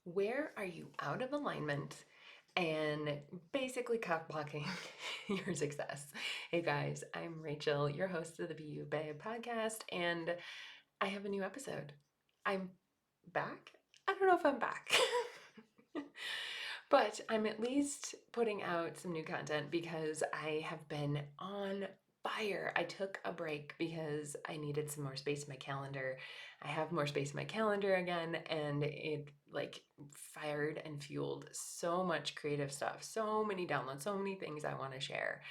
Where are you out of alignment and basically cock blocking your success? Hey guys, I'm Rachel, your host of the Be You Babe podcast, and I have a new episode. I'm back. I don't know if I'm back, but I'm at least putting out some new content because I have been on fire. I took a break because I needed some more space in my calendar. I have more space in my calendar again, and it fired and fueled so much creative stuff, so many downloads, so many things I want to share.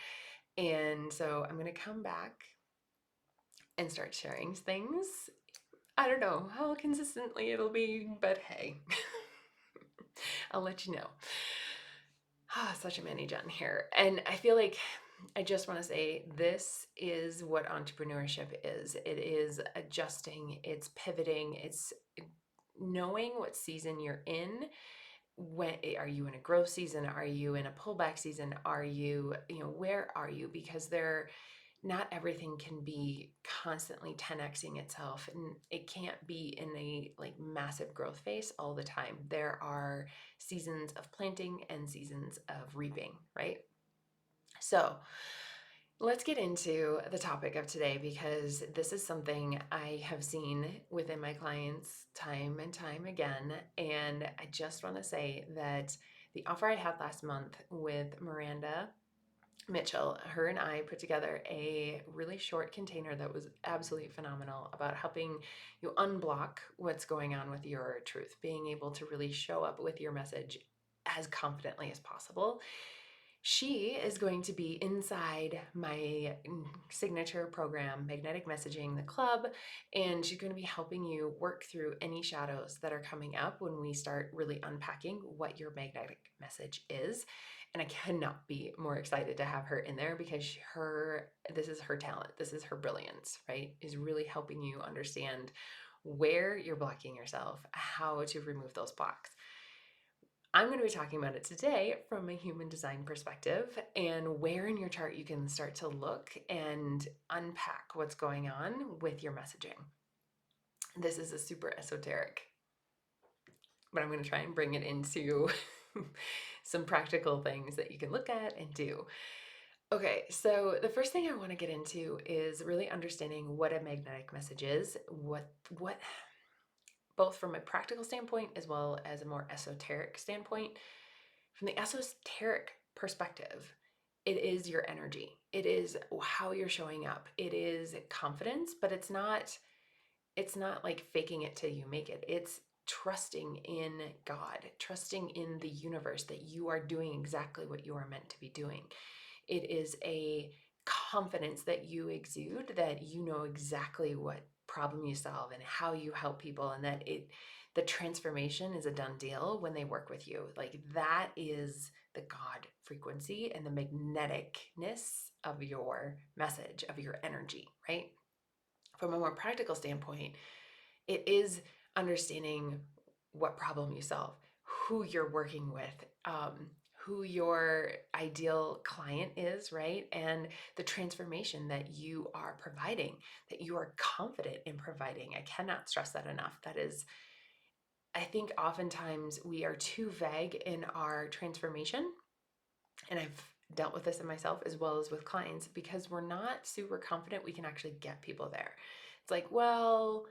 And so I'm going to come back and start sharing things. I don't know how consistently it'll be, but hey, I'll let you know. Such a mini gen here. And I feel like I just want to say this is what entrepreneurship is. It is adjusting, it's pivoting, it's knowing what season you're in. When are you in a growth season? Are you in a pullback season? Are you, where are you? Because not everything can be constantly 10xing itself, and it can't be in a massive growth phase all the time. There are seasons of planting and seasons of reaping, right? So let's get into the topic of today, because this is something I have seen within my clients time and time again. And I just want to say that the offer I had last month with Miranda Mitchell, her and I put together a really short container that was absolutely phenomenal about helping you unblock what's going on with your truth, being able to really show up with your message as confidently as possible. She is going to be inside my signature program, Magnetic Messaging, the club, and she's going to be helping you work through any shadows that are coming up when we start really unpacking what your magnetic message is. And I cannot be more excited to have her in there, because this is her talent, this is her brilliance, right? Is really helping you understand where you're blocking yourself, how to remove those blocks. I'm going to be talking about it today from a human design perspective, and where in your chart you can start to look and unpack what's going on with your messaging. This is a super esoteric, but I'm going to try and bring it into some practical things that you can look at and do. Okay, so the first thing I want to get into is really understanding what a magnetic message is, what both from a practical standpoint as well as a more esoteric standpoint. From the esoteric perspective, it is your energy. It is how you're showing up. It is confidence, but it's not like faking it till you make it. It's trusting in God, trusting in the universe that you are doing exactly what you are meant to be doing. It is a confidence that you exude, that you know exactly what problem you solve and how you help people, and that the transformation is a done deal when they work with you. Like, that is the God frequency and the magneticness of your message, of your energy, right? From a more practical standpoint, it is understanding what problem you solve, who you're working with, who your ideal client is, right? And the transformation that you are providing, that you are confident in providing. I cannot stress that enough. That is, I think oftentimes we are too vague in our transformation. And I've dealt with this in myself as well as with clients, because we're not super confident we can actually get people there. It's like, well,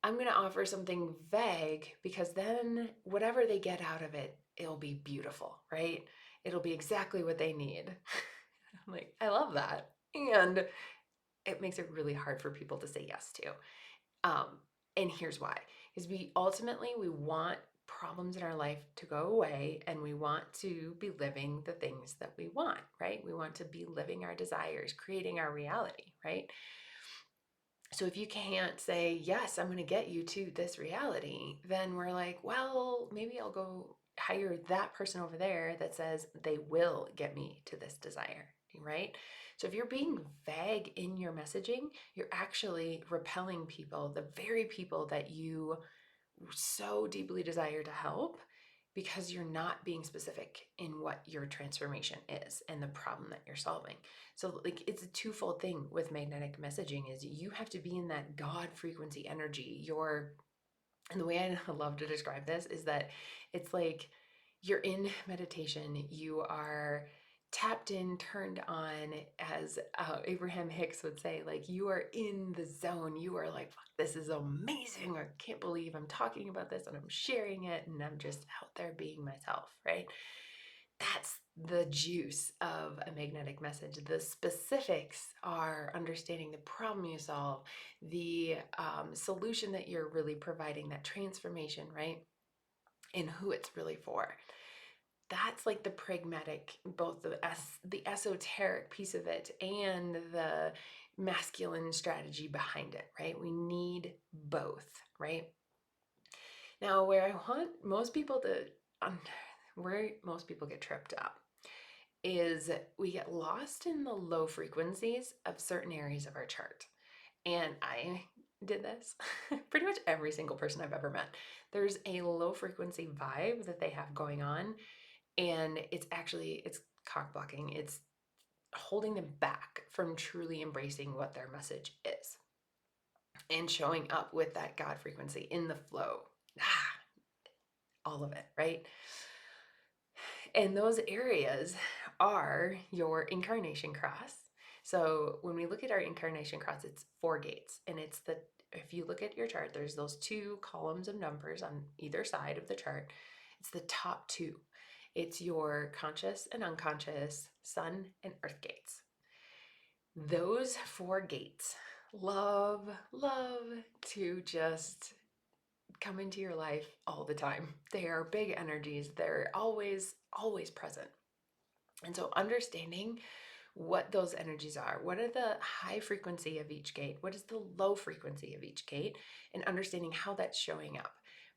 I'm going to offer something vague, because then whatever they get out of it, it'll be beautiful, right? It'll be exactly what they need. I'm like, I love that. And it makes it really hard for people to say yes to. Um, and here's why. Is we want problems in our life to go away, and we want to be living the things that we want, right? We want to be living our desires, creating our reality, right? So if you can't say, yes, I'm going to get you to this reality, then we're like, well, maybe I'll go hire that person over there that says they will get me to this desire, right? So if you're being vague in your messaging, you're actually repelling people, the very people that you so deeply desire to help, because you're not being specific in what your transformation is and the problem that you're solving. So it's a twofold thing with magnetic messaging, is you have to be in that God frequency energy. And the way I love to describe this is that it's like you're in meditation, you are tapped in, turned on, as Abraham Hicks would say, like you are in the zone. You are like, fuck, this is amazing. I can't believe I'm talking about this and I'm sharing it and I'm just out there being myself, right? That's the juice of a magnetic message. The specifics are understanding the problem you solve, the solution that you're really providing, that transformation, right? And who it's really for. That's like the pragmatic, both the esoteric piece of it and the masculine strategy behind it, right? We need both, right? Now, where I want most people to, where most people get tripped up is we get lost in the low frequencies of certain areas of our chart. And I did this. Pretty much every single person I've ever met, there's a low frequency vibe that they have going on, and it's cock blocking. It's holding them back from truly embracing what their message is and showing up with that God frequency in the flow. All of it, right? And those areas are your incarnation cross. So when we look at our incarnation cross, it's 4 gates. And if you look at your chart, there's those 2 columns of numbers on either side of the chart. It's the top 2. It's your conscious and unconscious sun and earth gates. Those 4 gates love to just come into your life all the time. They are big energies. They're always present. And so understanding what those energies are, what are the high frequency of each gate, what is the low frequency of each gate, and understanding how that's showing up.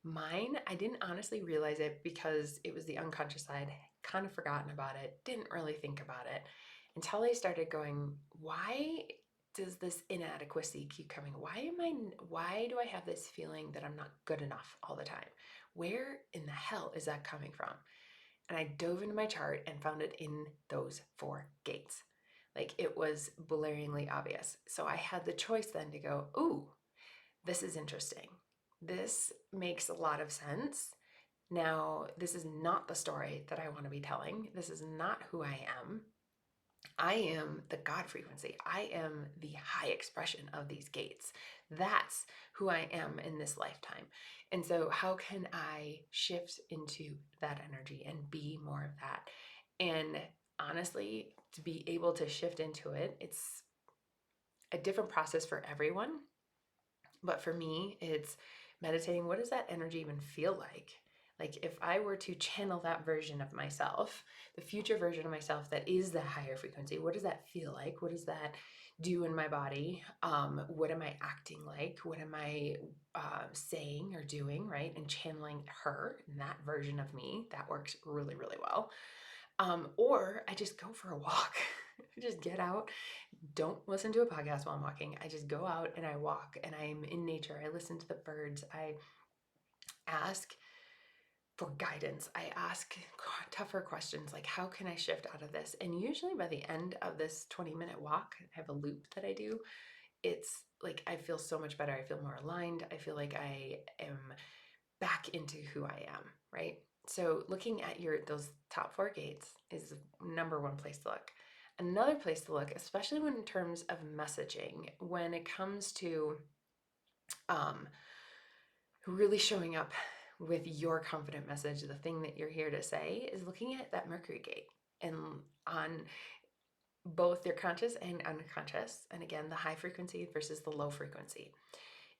Mine, I didn't honestly realize it because it was the unconscious side, kind of forgotten about it, didn't really think about it until I started going, why does this inadequacy keep coming? Why do I have this feeling that I'm not good enough all the time? Where in the hell is that coming from? And I dove into my chart and found it in those 4 gates. Like it was blaringly obvious. So I had the choice then to go, ooh, this is interesting. This makes a lot of sense. Now, this is not the story that I want to be telling. This is not who I am. I am the God frequency. I am the high expression of these gates. That's who I am in this lifetime. And so, how can I shift into that energy and be more of that? And honestly, to be able to shift into it, it's a different process for everyone. But for me, it's meditating. What does that energy even feel like? Like if I were to channel that version of myself, the future version of myself that is the higher frequency, what does that feel like? What does that do in my body? What am I acting like? What am I saying or doing, right? And channeling her and that version of me, that works really, really well. Or I just go for a walk. I just get out, don't listen to a podcast while I'm walking. I just go out and I walk and I'm in nature. I listen to the birds. I ask for guidance. I ask tougher questions like, how can I shift out of this? And usually by the end of this 20-minute walk, I have a loop that I do. It's like I feel so much better. I feel more aligned. I feel like I am back into who I am, right? So looking at those top 4 gates is number one place to look. Another place to look, especially when in terms of messaging, when it comes to um, really showing up with your confident message, the thing that you're here to say, is looking at that Mercury gate and on both your conscious and unconscious. And again, the high frequency versus the low frequency.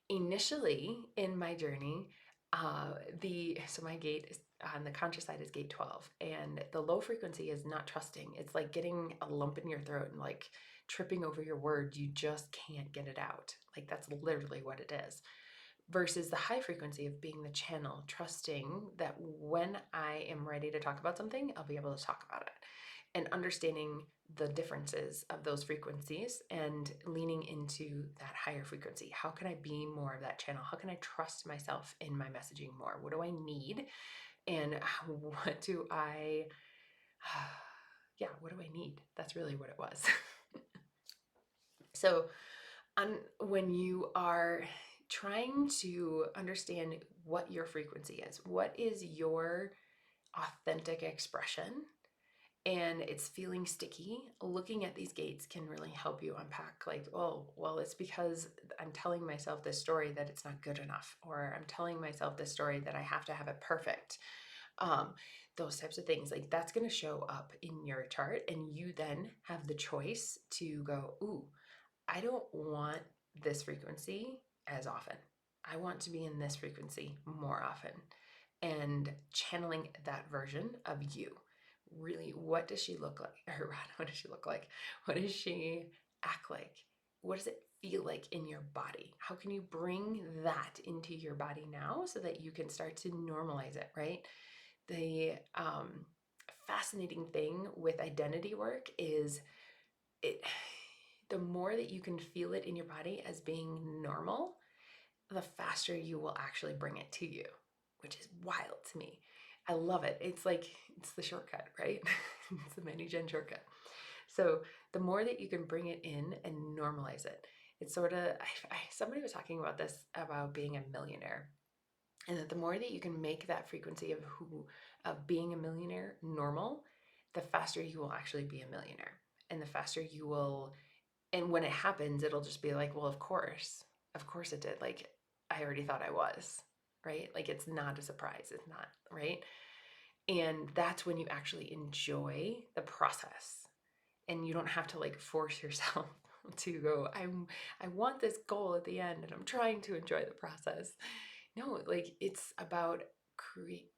Initially in my journey, so my gate is on the conscious side is gate 12, and the low frequency is not trusting. It's like getting a lump in your throat and like tripping over your words. You just can't get it out. Like that's literally what it is. Versus the high frequency of being the channel, trusting that when I am ready to talk about something, I'll be able to talk about it. And understanding the differences of those frequencies and leaning into that higher frequency. How can I be more of that channel? How can I trust myself in my messaging more? What do I need? And what do I, what do I need? That's really what it was. So, when you are trying to understand what your frequency is. What is your authentic expression? And it's feeling sticky. Looking at these gates can really help you unpack, like, oh, well, it's because I'm telling myself this story that it's not good enough, or I'm telling myself this story that I have to have it perfect. Um, those types of things, like that's going to show up in your chart, and you then have the choice to go, ooh, I don't want this frequency as often. I want to be in this frequency more often, and channeling that version of you. Really, what does she look like? Or what does she look like? What does she act like? What does it feel like in your body? How can you bring that into your body now so that you can start to normalize it, right? The fascinating thing with identity work is it the more that you can feel it in your body as being normal, the faster you will actually bring it to you, which is wild to me. I love it. It's like, it's the shortcut, right? It's the many gen shortcut. So the more that you can bring it in and normalize it, it's sort of, somebody was talking about this, about being a millionaire. And that the more that you can make that frequency of being a millionaire normal, the faster you will actually be a millionaire. And the faster you will, and when it happens, it'll just be like, well, of course it did. Like, I already thought I was, right? Like, it's not a surprise. It's not, right? And that's when you actually enjoy the process, and you don't have to like force yourself to go, I want this goal at the end and I'm trying to enjoy the process. No, like it's about create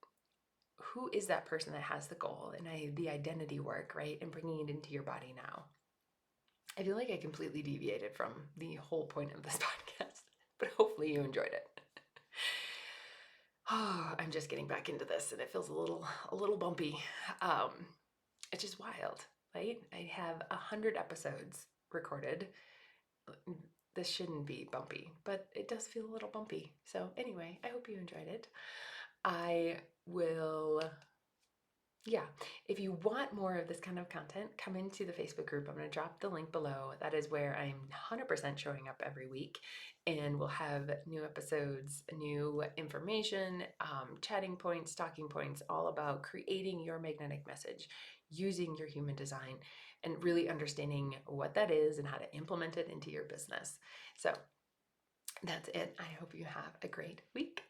who is that person that has the goal, and the identity work, right? And bringing it into your body now. I feel like I completely deviated from the whole point of this podcast, but hopefully you enjoyed it. Oh, I'm just getting back into this and it feels a little bumpy. Um, it's just wild, right? I have 100 episodes recorded. This shouldn't be bumpy, but it does feel a little bumpy. So anyway, I hope you enjoyed it. I will, yeah, if you want more of this kind of content, come into the Facebook group. I'm going to drop the link below. That is where I'm 100% showing up every week, and we'll have new episodes, new information, chatting points, talking points, all about creating your magnetic message using your human design and really understanding what that is and how to implement it into your business. So that's it. I hope you have a great week.